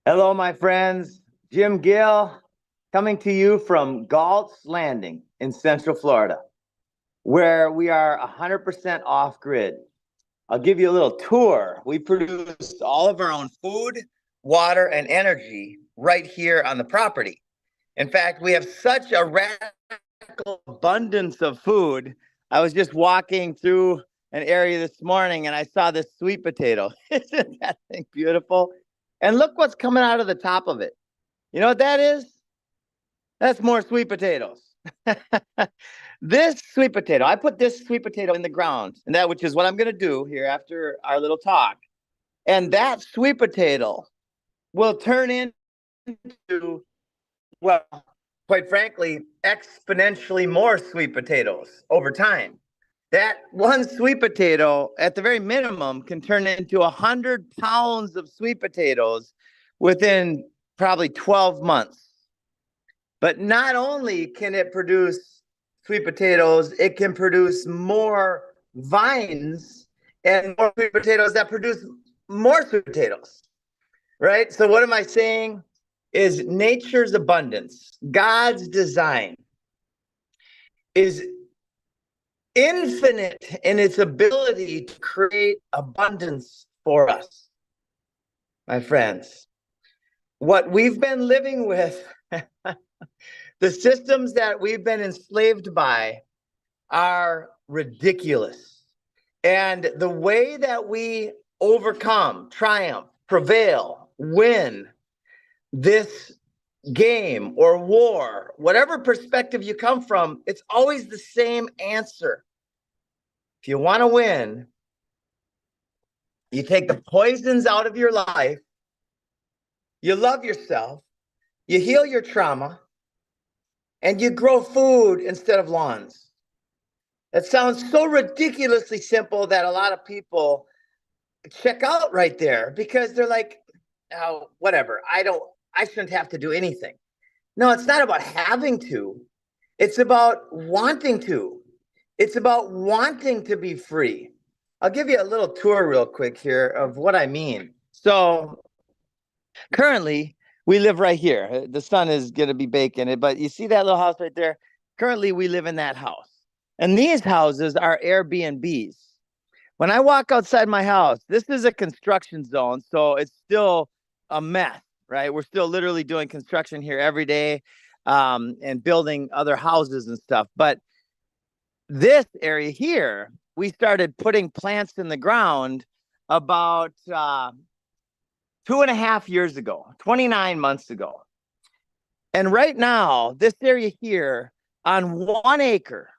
Hello, my friends. Jim Gale coming to you from Galt's Landing in Central Florida, where we are 100% off grid. I'll give you a little tour. We produce all of our own food, water, and energy right here on the property. In fact, we have such a radical abundance of food. I was just walking through an area this morning and I saw this sweet potato. Isn't that thing beautiful? And look what's coming out of the top of it. You know what that is? That's more sweet potatoes. This sweet potato, I put this sweet potato in the ground, and that which is what I'm going to do here after our little talk. And that sweet potato will turn into, well, quite frankly, exponentially more sweet potatoes over time. That one sweet potato, at the very minimum, can turn into 100 pounds of sweet potatoes within probably 12 months. But not only can it produce sweet potatoes, it can produce more vines and more sweet potatoes that produce more sweet potatoes, right? So what am I saying? Is nature's abundance, God's design, is infinite in its ability to create abundance for us, my friends. What we've been living with, the systems that we've been enslaved by, are ridiculous. And the way that we overcome, triumph, prevail, win this game or war, whatever perspective you come from, it's always the same answer. If you want to win, you take the poisons out of your life, you love yourself, you heal your trauma, and you grow food instead of lawns. That sounds so ridiculously simple that a lot of people check out right there because they're like, oh, whatever, I shouldn't have to do anything. No, it's not about having to. It's about wanting to. It's about wanting to be free. I'll give you a little tour real quick here of what I mean. So currently, we live right here. The sun is going to be baking it, but you see that little house right there? Currently, we live in that house. And these houses are Airbnbs. When I walk outside my house, this is a construction zone, so it's still a mess, right? We're still literally doing construction here every day, and building other houses and stuff. But this area here, we started putting plants in the ground about 2.5 years ago, 29 months ago. And right now, this area here on 1 acre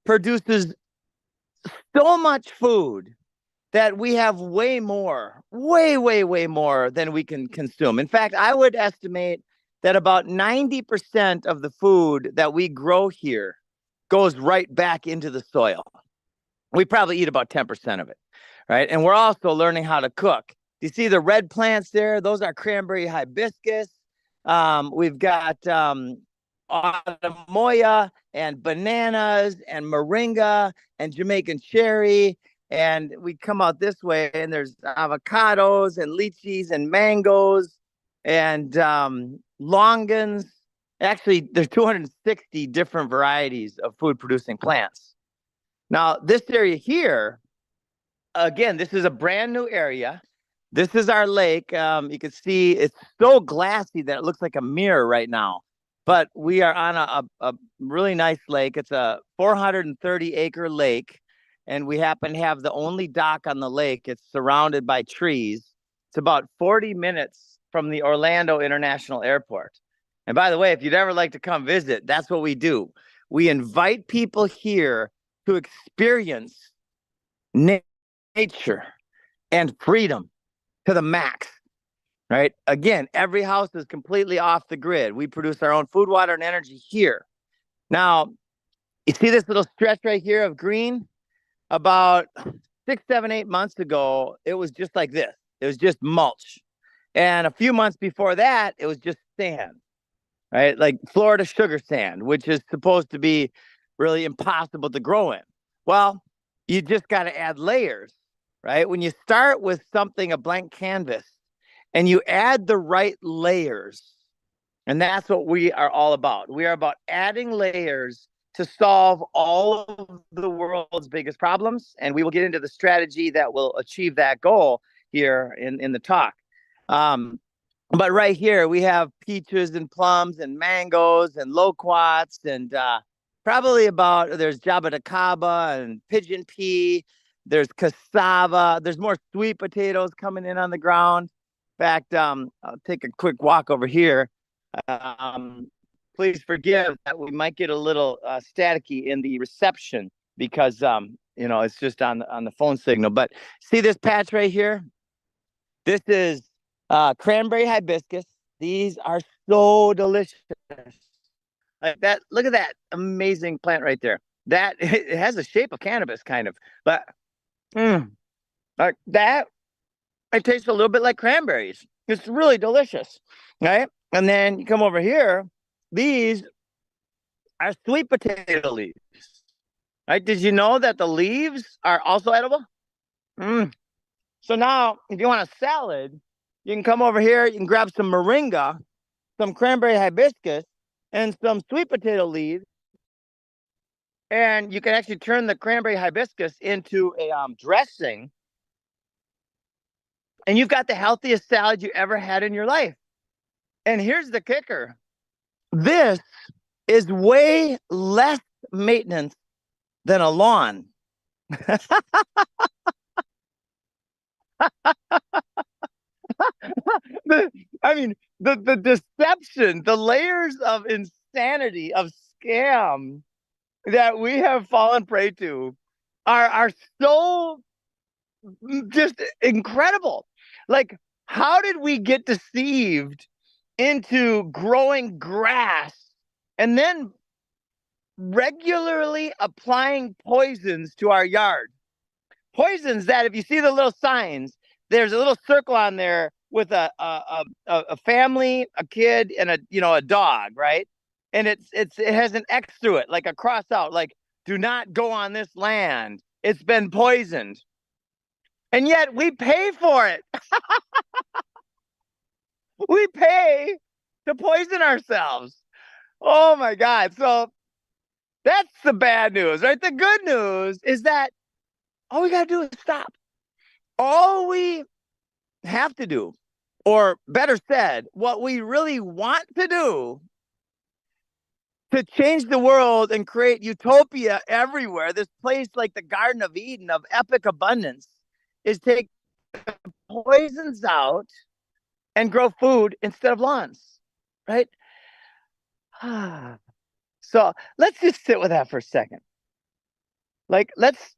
produces so much food that we have way more, way more than we can consume. In fact, I would estimate that about 90% of the food that we grow here goes right back into the soil. We probably eat about 10% of it, right? And we're also learning how to cook. You see the red plants there? Those are cranberry hibiscus. We've got Autumnoia and bananas and moringa and Jamaican cherry. And we come out this way and there's avocados and lychees and mangoes and longans. Actually, there's 260 different varieties of food producing plants. Now, this area here, again, this is a brand new area. This is our lake. You can see it's so glassy that it looks like a mirror right now. But we are on a really nice lake. It's a 430-acre lake, and we happen to have the only dock on the lake. It's surrounded by trees. It's about 40 minutes from the Orlando International Airport. And by the way, if you'd ever like to come visit, that's what we do. We invite people here to experience nature and freedom to the max, right? Again, every house is completely off the grid. We produce our own food, water, and energy here. Now, you see this little stretch right here of green? About 6, 7, 8 months ago, it was just like this. It was just mulch. And a few months before that, it was just sand, right? Like Florida sugar sand, which is supposed to be really impossible to grow in. Well, you just got to add layers, right? When you start with something, a blank canvas, and you add the right layers. And that's what we are all about. We are about adding layers to solve all of the world's biggest problems. And we will get into the strategy that will achieve that goal here in the talk. But right here, we have peaches and plums and mangoes and loquats and probably there's jaboticaba and pigeon pea. There's cassava. There's more sweet potatoes coming in on the ground. In fact, I'll take a quick walk over here. Please forgive that we might get a little staticky in the reception because it's just on the phone signal. But see this patch right here? This is cranberry hibiscus. These are so delicious. Like that. Look at that amazing plant right there. That it has the shape of cannabis, kind of, but like that. It tastes a little bit like cranberries. It's really delicious, right? And then you come over here. These are sweet potato leaves, right? Did you know that the leaves are also edible? So now, if you want a salad, you can come over here. You can grab some moringa, some cranberry hibiscus, and some sweet potato leaves. And you can actually turn the cranberry hibiscus into a dressing. And you've got the healthiest salad you ever had in your life. And here's the kicker. This is way less maintenance than a lawn. The deception, the layers of insanity, of scam that we have fallen prey to are so just incredible. Like, how did we get deceived into growing grass and then regularly applying poisons to our yard? Poisons that, if you see the little signs, there's a little circle on there with a family, a kid, and a dog, right? And it has an X through it, like a cross out, like do not go on this land. It's been poisoned. And yet we pay for it. We pay to poison ourselves. Oh my God. So that's the bad news, right? The good news is that all we got to do is stop. All we have to do, or better said, what we really want to do to change the world and create utopia everywhere, this place like the Garden of Eden of epic abundance, is take poisons out and grow food instead of lawns, right? So let's just sit with that for a second. Like, let's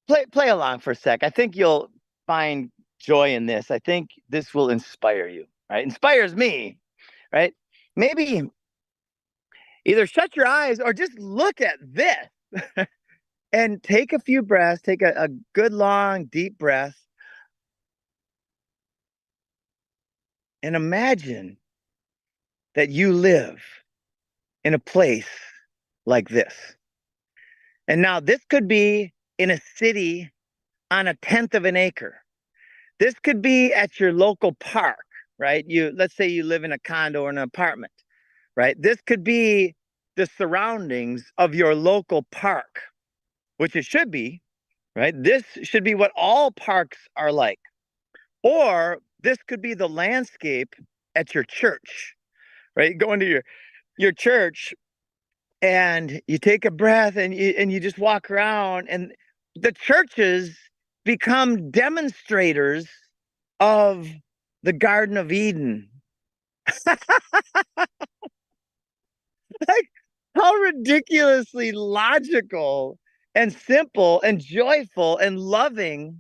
play along for a sec. I think you'll find joy in this. I think this will inspire you, right? Inspires me, right? Maybe either shut your eyes or just look at this and take a few breaths, take a good, long, deep breath, and imagine that you live in a place like this. And now this could be in a city on 1/10 of an acre. This could be at your local park, right? Let's say you live in a condo or an apartment, right? This could be the surroundings of your local park, which it should be, right? This should be what all parks are like. Or this could be the landscape at your church, right? You go into your church and you take a breath and you just walk around, and the churches become demonstrators of the Garden of Eden. Like, how ridiculously logical and simple and joyful and loving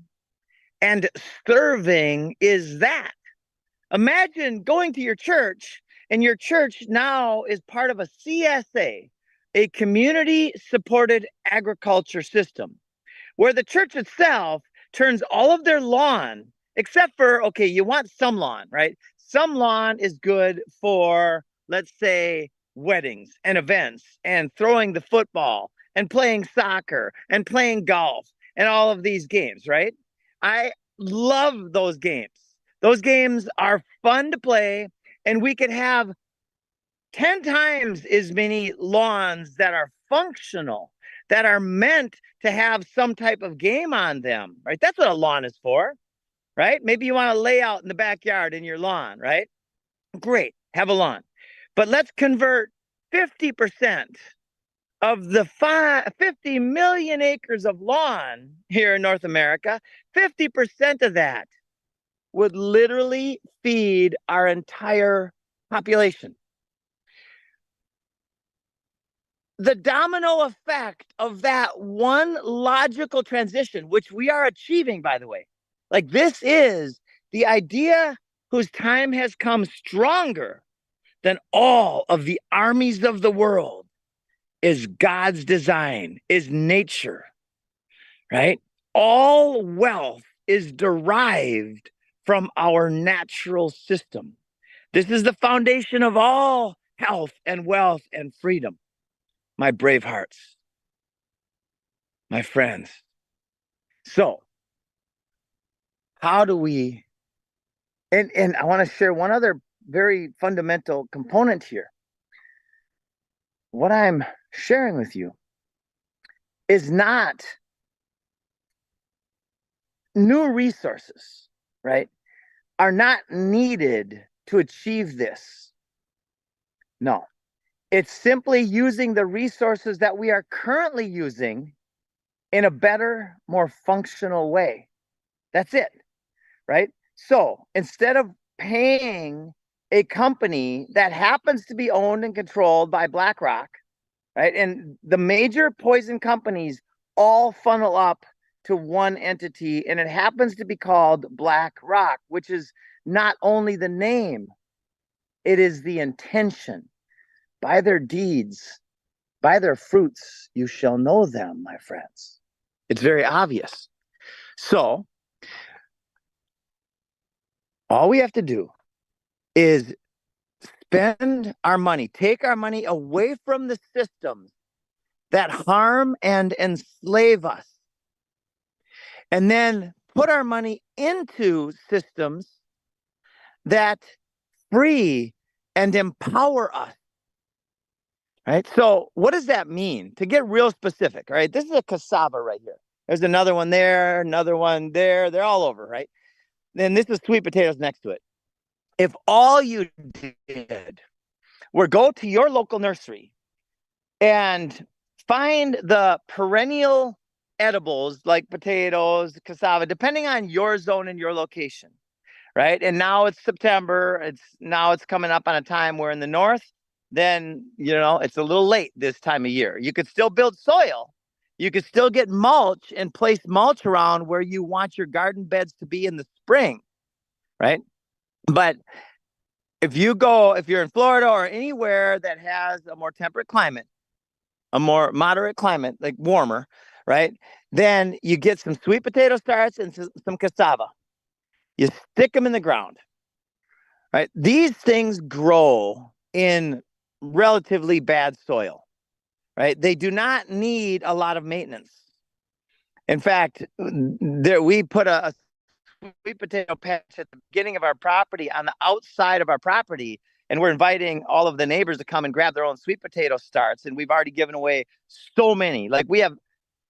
and serving is that? Imagine going to your church, and your church now is part of a CSA, a community supported agriculture system, where the church itself turns all of their lawn, except for, okay, you want some lawn, right? Some lawn is good for, let's say, weddings and events and throwing the football and playing soccer and playing golf and all of these games, right? I love those games. Those games are fun to play, and we could have 10 times as many lawns that are functional, that are meant to have some type of game on them, right? That's what a lawn is for, right? Maybe you want to lay out in the backyard in your lawn, right? Great, have a lawn. But let's convert 50% of the 50 million acres of lawn here in North America. 50% of that would literally feed our entire population. The domino effect of that one logical transition, which we are achieving, by the way, like this is the idea whose time has come stronger than all of the armies of the world, is God's design, is nature, right? All wealth is derived from our natural system. This is the foundation of all health and wealth and freedom. My brave hearts, my friends. So, how do we, and I want to share one other very fundamental component here. What I'm sharing with you is not new resources, right? Are not needed to achieve this. No, it's simply using the resources that we are currently using in a better, more functional way. That's it, right? So instead of paying a company that happens to be owned and controlled by BlackRock, right? And the major poison companies all funnel up to one entity, and it happens to be called BlackRock, which is not only the name, it is the intention. By their deeds, by their fruits, you shall know them, my friends. It's very obvious. So, all we have to do is spend our money, take our money away from the systems that harm and enslave us, and then put our money into systems that free and empower us. Right? So what does that mean? To get real specific, right? This is a cassava right here. There's another one there, another one there. They're all over, right? Then this is sweet potatoes next to it. If all you did were go to your local nursery and find the perennial edibles like potatoes, cassava, depending on your zone and your location, right? And now it's September. It's coming up on a time where in the north, then it's a little late this time of year. You could still build soil. You could still get mulch and place mulch around where you want your garden beds to be in the spring, right? But if you're in Florida or anywhere that has a more temperate climate, a more moderate climate, like warmer, right? Then you get some sweet potato starts and some cassava. You stick them in the ground, right? These things grow in relatively bad soil, right? They do not need a lot of maintenance. In fact, we put a sweet potato patch at the beginning of our property on the outside of our property, and we're inviting all of the neighbors to come and grab their own sweet potato starts. And we've already given away so many. Like we have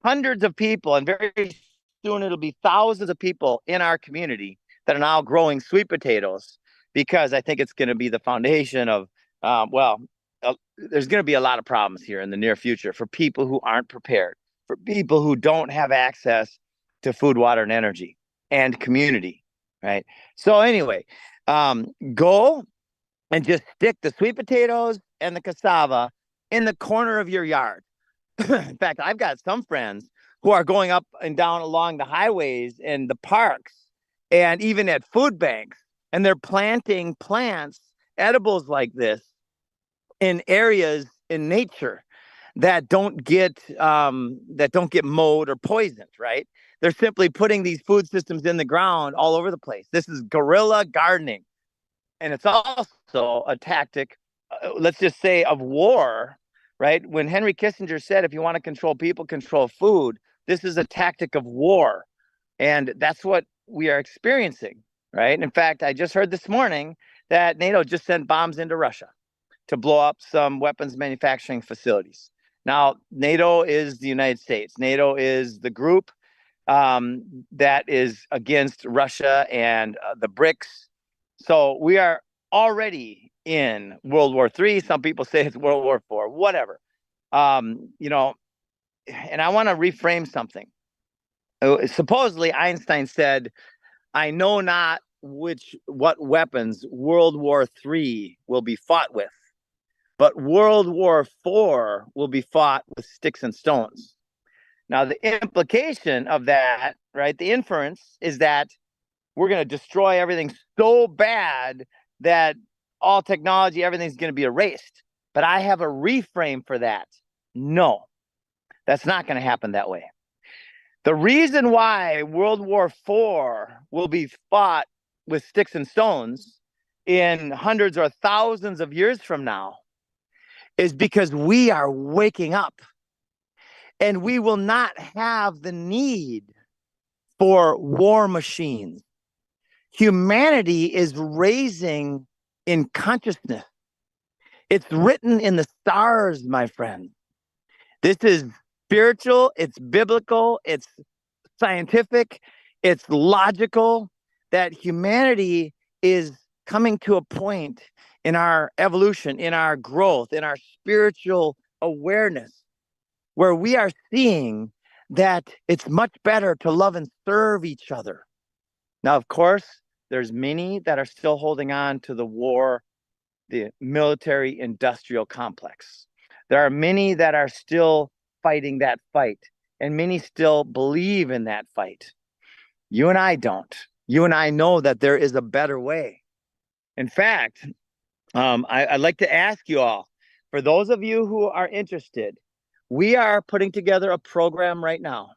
hundreds of people, and very soon it'll be thousands of people in our community that are now growing sweet potatoes, because I think it's going to be the foundation of, there's going to be a lot of problems here in the near future for people who aren't prepared, for people who don't have access to food, water, and energy and community, right? So anyway, go and just stick the sweet potatoes and the cassava in the corner of your yard. In fact, I've got some friends who are going up and down along the highways and the parks and even at food banks, and they're planting plants, edibles like this, in areas in nature that don't get mowed or poisoned, right? They're simply putting these food systems in the ground all over the place. This is guerrilla gardening. And it's also a tactic, let's just say, of war, right? When Henry Kissinger said, if you want to control people, control food, this is a tactic of war. And that's what we are experiencing. right? In fact, I just heard this morning that NATO just sent bombs into Russia to blow up some weapons manufacturing facilities. Now, NATO is the United States. NATO is the group that is against Russia and the BRICS. So we are already in World War III. Some people say it's World War IV, whatever. You know, and I want to reframe something. Supposedly, Einstein said, I know not what weapons World War III will be fought with, but World War IV will be fought with sticks and stones. Now, the implication of that, right, the inference is that we're going to destroy everything so bad that all technology, everything's going to be erased. But I have a reframe for that. No, that's not going to happen that way. The reason why World War IV will be fought with sticks and stones in hundreds or thousands of years from now is because we are waking up, and we will not have the need for war machines. Humanity is raising in consciousness. It's written in the stars, my friend. This is spiritual, it's biblical, it's scientific, it's logical that humanity is coming to a point in our evolution, in our growth, in our spiritual awareness, where we are seeing that it's much better to love and serve each other. Now, of course, there's many that are still holding on to the war, the military industrial complex. There are many that are still fighting that fight, and many still believe in that fight. You and I don't. You and I know that there is a better way. In fact, I'd like to ask you all, for those of you who are interested, we are putting together a program right now.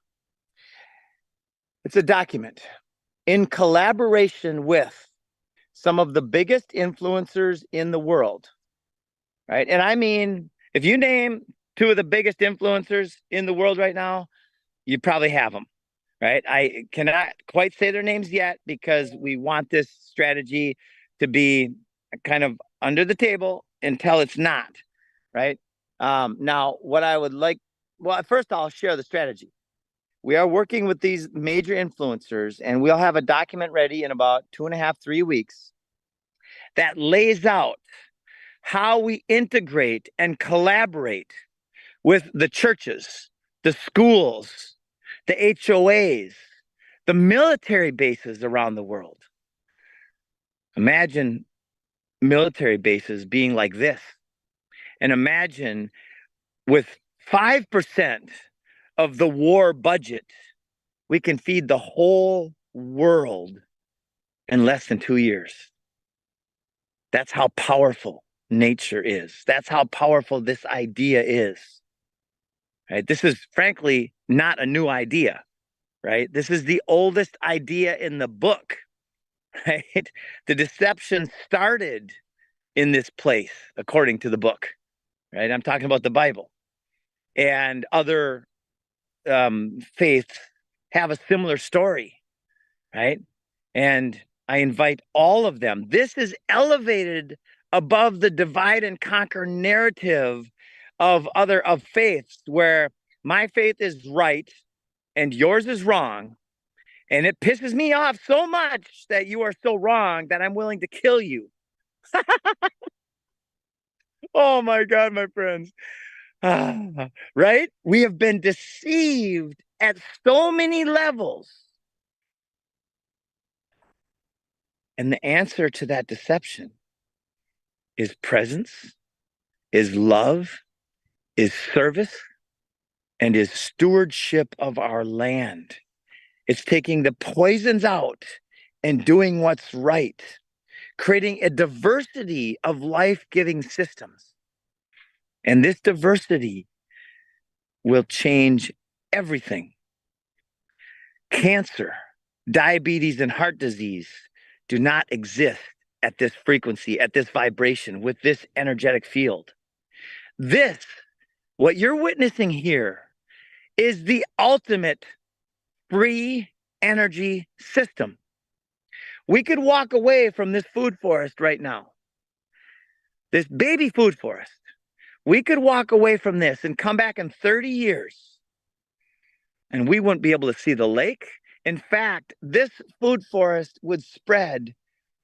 It's a document in collaboration with some of the biggest influencers in the world, right? And I mean, if you name two of the biggest influencers in the world right now, you probably have them, right? I cannot quite say their names yet because we want this strategy to be kind of under the table until it's not, right? Now, what I would like, well, first I'll share the strategy. We are working with these major influencers, and we'll have a document ready in about 2.5, 3 weeks that lays out how we integrate and collaborate with the churches, the schools, the HOAs, the military bases around the world. Imagine military bases being like this. And imagine with 5% of the war budget, we can feed the whole world in less than 2 years. That's how powerful nature is. That's how powerful this idea is. Right? This is frankly not a new idea, right? This is the oldest idea in the book, right? The deception started in this place, according to the book, right? I'm talking about the Bible. And other faiths have a similar story, right? And I invite all of them. This is elevated above the divide and conquer narrative of faiths, where my faith is right and yours is wrong. And it pisses me off so much that you are so wrong that I'm willing to kill you. Oh my God, my friends. Right? We have been deceived at so many levels. And the answer to that deception is presence, is love, is service, and is stewardship of our land. It's taking the poisons out and doing what's right, creating a diversity of life-giving systems. And this diversity will change everything. Cancer, diabetes, and heart disease do not exist at this frequency, at this vibration, with this energetic field. This, what you're witnessing here, is the ultimate free energy system. We could walk away from this food forest right now, this baby food forest. We could walk away from this and come back in 30 years and we wouldn't be able to see the lake. In fact, this food forest would spread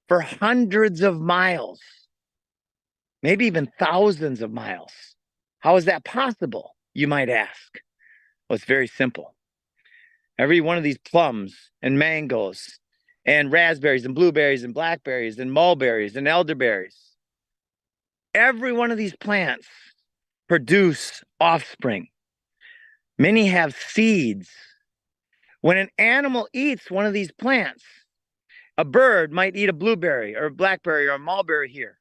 for hundreds of miles, maybe even thousands of miles. How is that possible, you might ask? Well, it's very simple. Every one of these plums and mangoes and raspberries and blueberries and blackberries and mulberries and elderberries, every one of these plants produce offspring. Many have seeds. When an animal eats one of these plants, a bird might eat a blueberry or a blackberry or a mulberry here.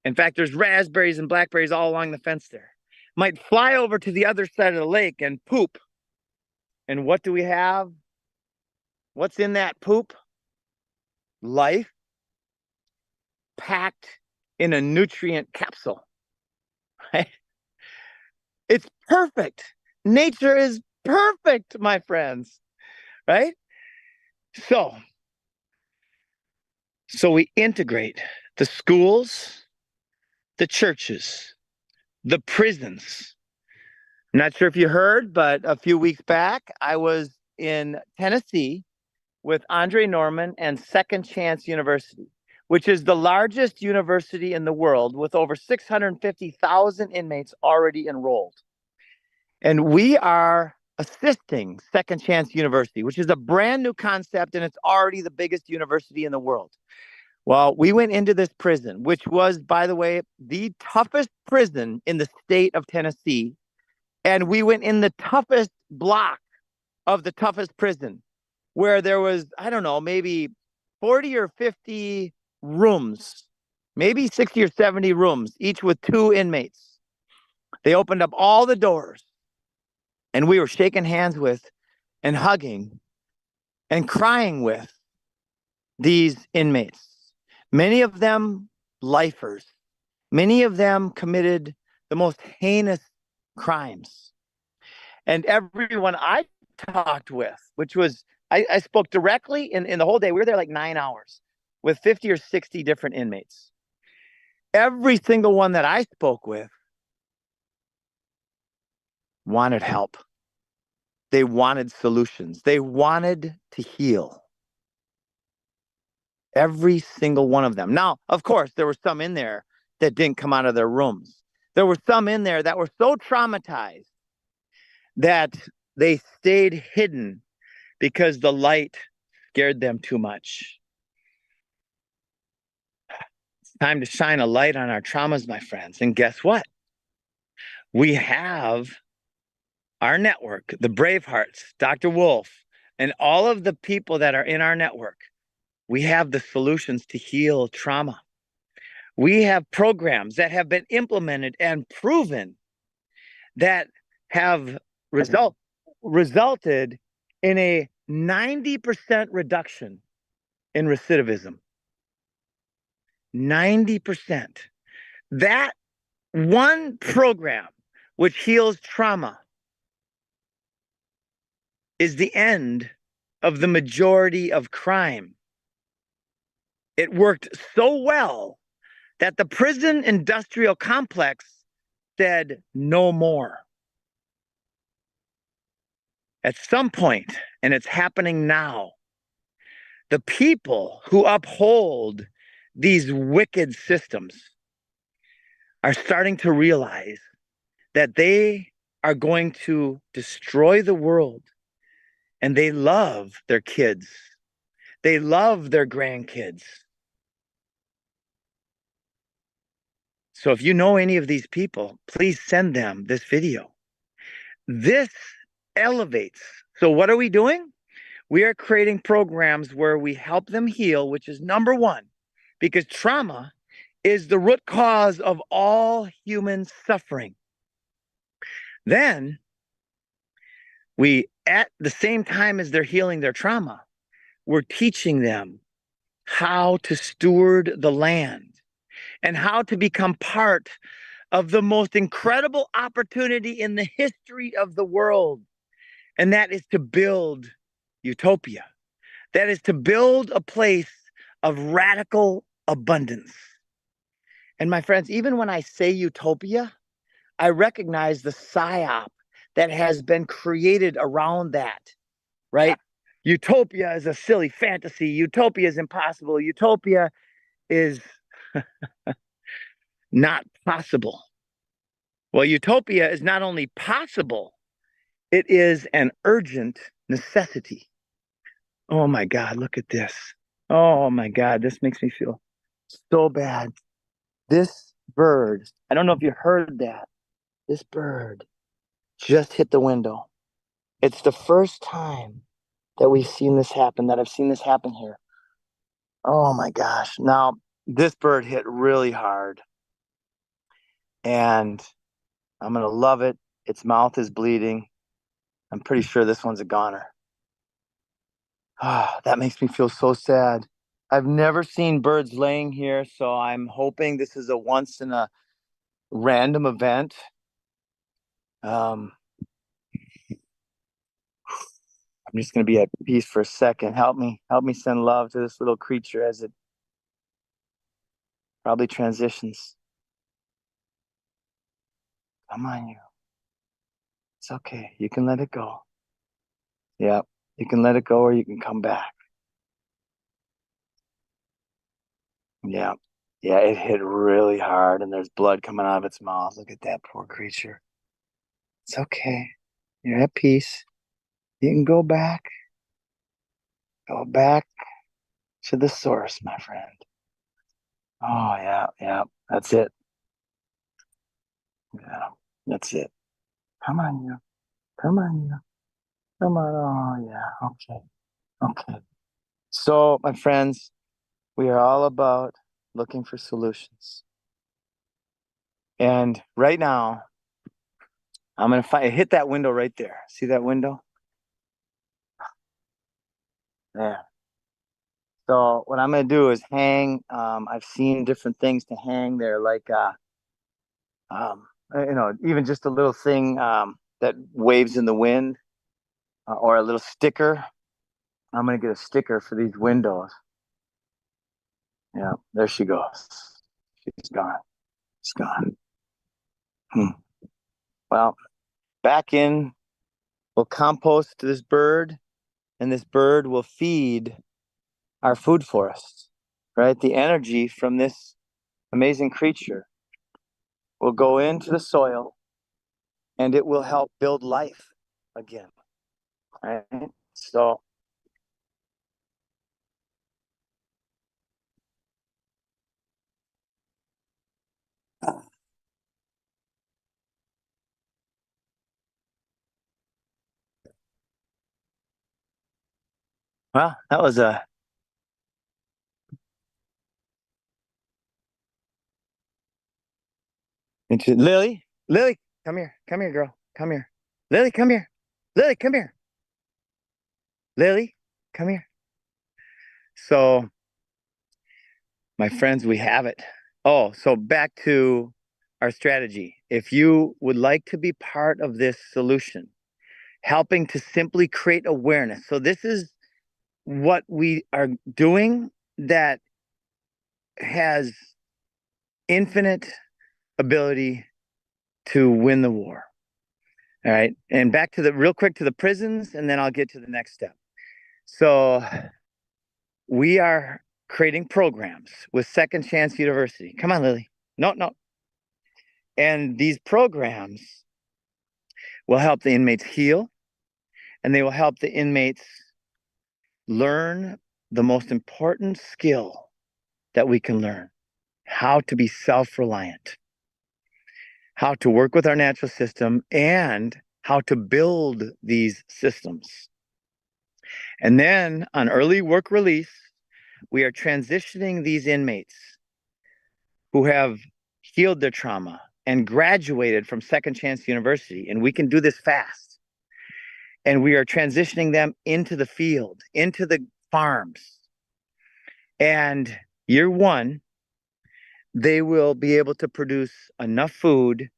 In fact, there's raspberries and blackberries all along the fence there. Might fly over to the other side of the lake and poop. And what do we have? What's in that poop? Life packed in a nutrient capsule. Right? It's perfect. Nature is perfect, my friends. Right? So we integrate the schools, the churches, the prisons. I'm not sure if you heard, but a few weeks back, I was in Tennessee with Andre Norman and Second Chance University, which is the largest university in the world with over 650,000 inmates already enrolled. And we are assisting Second Chance University, which is a brand new concept, and it's already the biggest university in the world. Well, we went into this prison, which was, by the way, the toughest prison in the state of Tennessee. And we went in the toughest block of the toughest prison, where there was, I don't know, maybe 40 or 50 rooms, maybe 60 or 70 rooms, each with 2 inmates. They opened up all the doors, and we were shaking hands with and hugging and crying with these inmates. Many of them lifers. Many of them committed the most heinous crimes. And everyone I talked with, which was, I spoke directly in the whole day. We were there like 9 hours with 50 or 60 different inmates. Every single one that I spoke with wanted help. They wanted solutions. They wanted to heal. Every single one of them. Now, of course, there were some in there that didn't come out of their rooms. There were some in there that were so traumatized that they stayed hidden because the light scared them too much. It's time to shine a light on our traumas, my friends. And guess what? We have our network, the Bravehearts, Dr. Wolf, and all of the people that are in our network. We have the solutions to heal trauma. We have programs that have been implemented and proven that have resulted in a 90% reduction in recidivism. 90%. That one program, which heals trauma, is the end of the majority of crime. It worked so well that the prison industrial complex said no more. At some point, and it's happening now, the people who uphold these wicked systems are starting to realize that they are going to destroy the world, and they love their kids. They love their grandkids. So if you know any of these people, please send them this video. This elevates. So what are we doing? We are creating programs where we help them heal, which is number one, because trauma is the root cause of all human suffering. Then we, at the same time as they're healing their trauma, we're teaching them how to steward the land and how to become part of the most incredible opportunity in the history of the world. And that is to build utopia. That is to build a place of radical abundance. And my friends, even when I say utopia, I recognize the psyop that has been created around that, right? Utopia is a silly fantasy. Utopia is impossible. Utopia is not possible. Well, utopia is not only possible, it is an urgent necessity. Oh my God, look at this. Oh my God, this makes me feel so bad. This bird, I don't know if you heard that. This bird just hit the window. It's the first time that we've seen this happen, that I've seen this happen here. Oh my gosh. Now, this bird hit really hard, and I'm going to love it. Its mouth is bleeding. I'm pretty sure this one's a goner. Ah, that makes me feel so sad. I've never seen birds laying here, so I'm hoping this is a once in a random event. I'm just going to be at peace for a second. Help me send love to this little creature as it probably transitions. Come on, you. It's okay. You can let it go. Yeah, you can let it go or you can come back. Yeah. Yeah, it hit really hard and there's blood coming out of its mouth. Look at that poor creature. It's okay. You're at peace. You can go back. Go back to the source, my friend. Oh, yeah, yeah. That's it. Yeah, that's it. Come on, you. Come on, you. Come on. Oh, yeah. Okay. Okay. So, my friends, we are all about looking for solutions. And right now, I'm going to hit that window right there. See that window? There. So what I'm going to do is hang. I've seen different things to hang there, like, even just a little thing that waves in the wind or a little sticker. I'm going to get a sticker for these windows. Yeah, there she goes. She's gone. She's gone. Well, back in, we'll compost this bird, and this bird will feed our food forest, right? The energy from this amazing creature will go into the soil and it will help build life again, right? So, well, that was a Lily, Lily, come here, girl, come here, Lily, come here, Lily, come here, Lily, come here. So, my friends, we have it. Oh, so back to our strategy. If you would like to be part of this solution, helping to simply create awareness. So this is what we are doing that has infinite ability to win the war. All right. And back to the real quick to the prisons, and then I'll get to the next step. So we are creating programs with Second Chance University. Come on, Lily. No, no. And these programs will help the inmates heal, and they will help the inmates learn the most important skill that we can learn: how to be self-reliant, how to work with our natural system, and how to build these systems. And then on early work release, we are transitioning these inmates who have healed their trauma and graduated from Second Chance University, and we can do this fast. And we are transitioning them into the field, into the farms. And year one, they will be able to produce enough food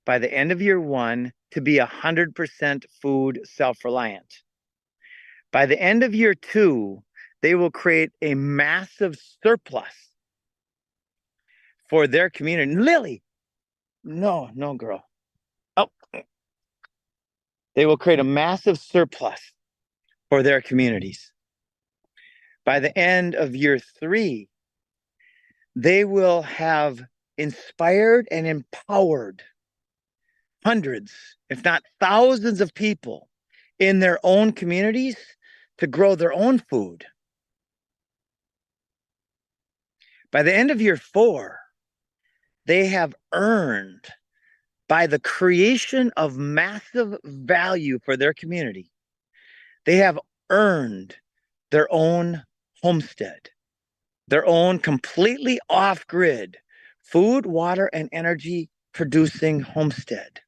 by the end of year one to be 100% food self-reliant. By the end of year two, they will create a massive surplus for their community. Lily, no, girl. Oh, they will create a massive surplus for their communities. By the end of year 3, they will have inspired and empowered hundreds, if not thousands of people in their own communities to grow their own food. By the end of year 4, they have earned, by the creation of massive value for their community, they have earned their own homestead, their own completely off-grid food, water, and energy producing homestead.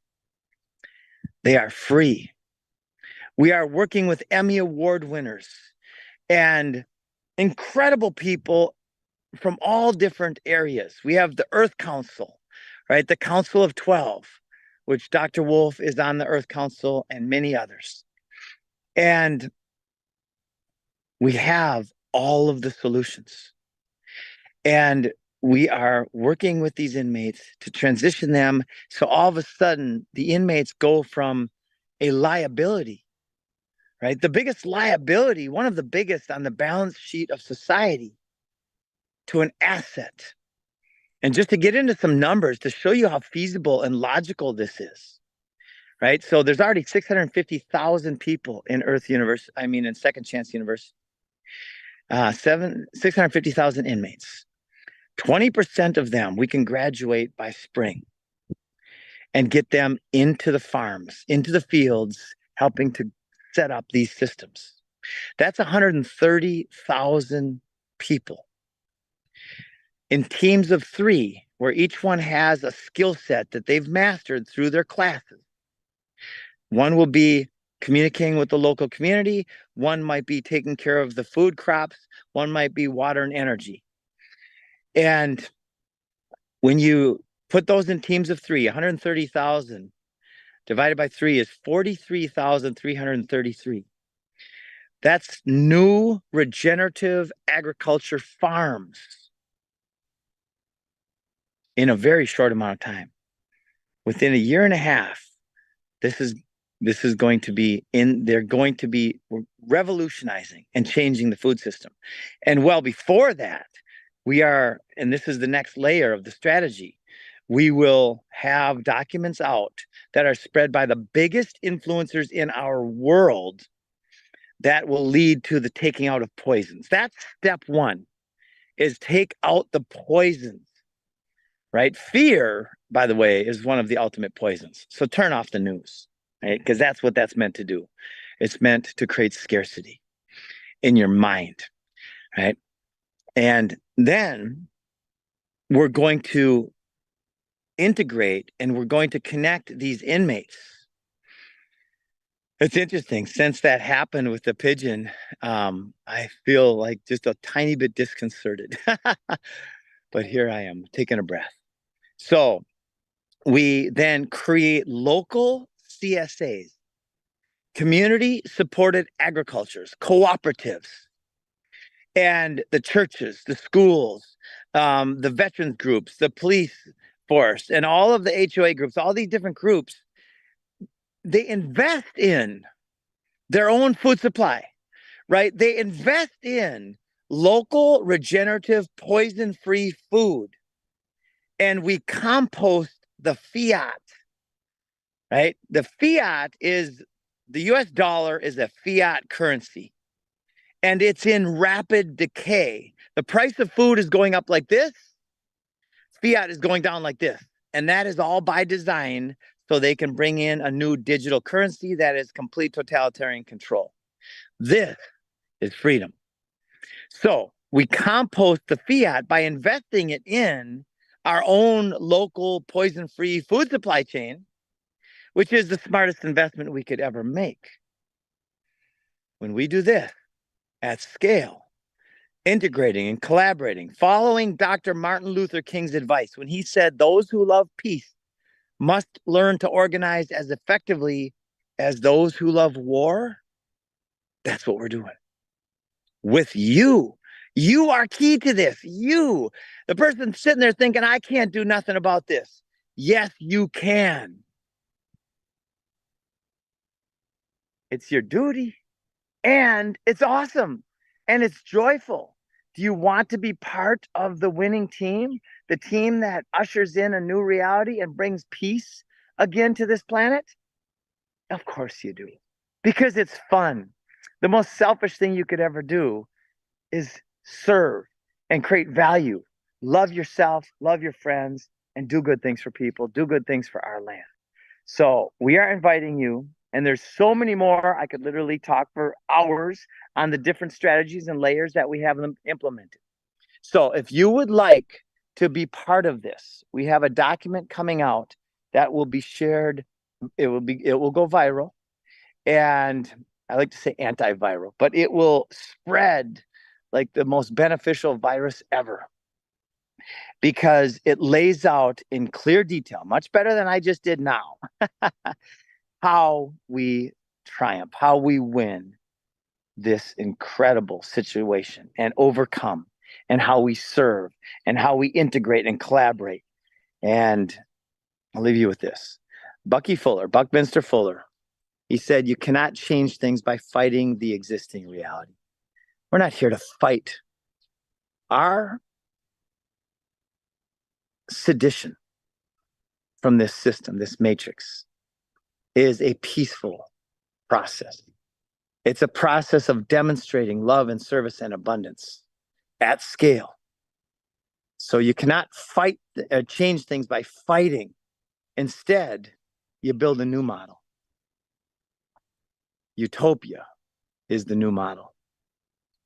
They are free. We are working with Emmy Award winners and incredible people from all different areas. We have the Earth Council, right? The Council of 12, which Dr. Wolf is on the Earth Council, and many others. And we have all of the solutions. And we are working with these inmates to transition them. So all of a sudden, the inmates go from a liability, right? The biggest liability, one of the biggest on the balance sheet of society, to an asset. And just to get into some numbers to show you how feasible and logical this is, right? So there's already 650,000 people in in Second Chance University. 650,000 inmates. 20% of them we can graduate by spring and get them into the farms, into the fields, helping to set up these systems. That's 130,000 people in teams of 3, where each one has a skill set that they've mastered through their classes. One will be communicating with the local community. One might be taking care of the food crops. One might be water and energy. And when you put those in teams of 3, 130,000 divided by 3 is 43,333. That's new regenerative agriculture farms in a very short amount of time. Within a year and a half, this is going to be they're going to be revolutionizing and changing the food system. And well before that, and this is the next layer of the strategy, we will have documents out that are spread by the biggest influencers in our world that will lead to the taking out of poisons. That's step 1, is take out the poisons. Right? Fear, by the way, is one of the ultimate poisons. So turn off the news, right? Because that's what that's meant to do. It's meant to create scarcity in your mind, right? And then we're going to integrate and we're going to connect these inmates. It's interesting. Since that happened with the pigeon, I feel like just a tiny bit disconcerted. But here I am, taking a breath. So we then create local CSAs, community supported agricultures, cooperatives, and the churches, the schools, the veterans groups, the police force, and all of the HOA groups, all these different groups, they invest in their own food supply, right? They invest in local, regenerative, poison-free food. And we compost the fiat, right? The US dollar is a fiat currency, and it's in rapid decay. The price of food is going up like this. Fiat is going down like this. And that is all by design, so they can bring in a new digital currency that is complete totalitarian control. This is freedom. So we compost the fiat by investing it in our own local poison-free food supply chain, which is the smartest investment we could ever make. When we do this at scale, integrating and collaborating, following Dr. Martin Luther King's advice when he said, those who love peace must learn to organize as effectively as those who love war, that's what we're doing. with you. You are key to this. You, the person sitting there thinking, I can't do nothing about this. Yes, you can. It's your duty. And it's awesome. And it's joyful. Do you want to be part of the winning team? The team that ushers in a new reality and brings peace again to this planet? Of course you do. Because it's fun. The most selfish thing you could ever do is serve and create value. Love yourself, love your friends, and do good things for people, do good things for our land. So we are inviting you, and there's so many more. I could literally talk for hours on the different strategies and layers that we have implemented. So if you would like to be part of this, we have a document coming out that will be shared. It will go viral, and I like to say antiviral, but it will spread like the most beneficial virus ever, because it lays out in clear detail, much better than I just did now, how we triumph, how we win this incredible situation and overcome, and how we serve, and how we integrate and collaborate. And I'll leave you with this. Buckminster Fuller, he said, you cannot change things by fighting the existing reality. We're not here to fight. Our sedition from this system, this matrix, is a peaceful process. It's a process of demonstrating love and service and abundance at scale. So you cannot fight, change things by fighting. Instead, you build a new model. Utopia is the new model.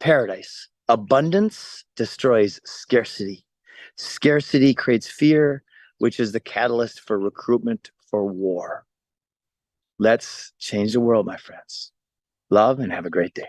Paradise. Abundance destroys scarcity. Scarcity creates fear, which is the catalyst for recruitment for war. Let's change the world, my friends. Love, and have a great day.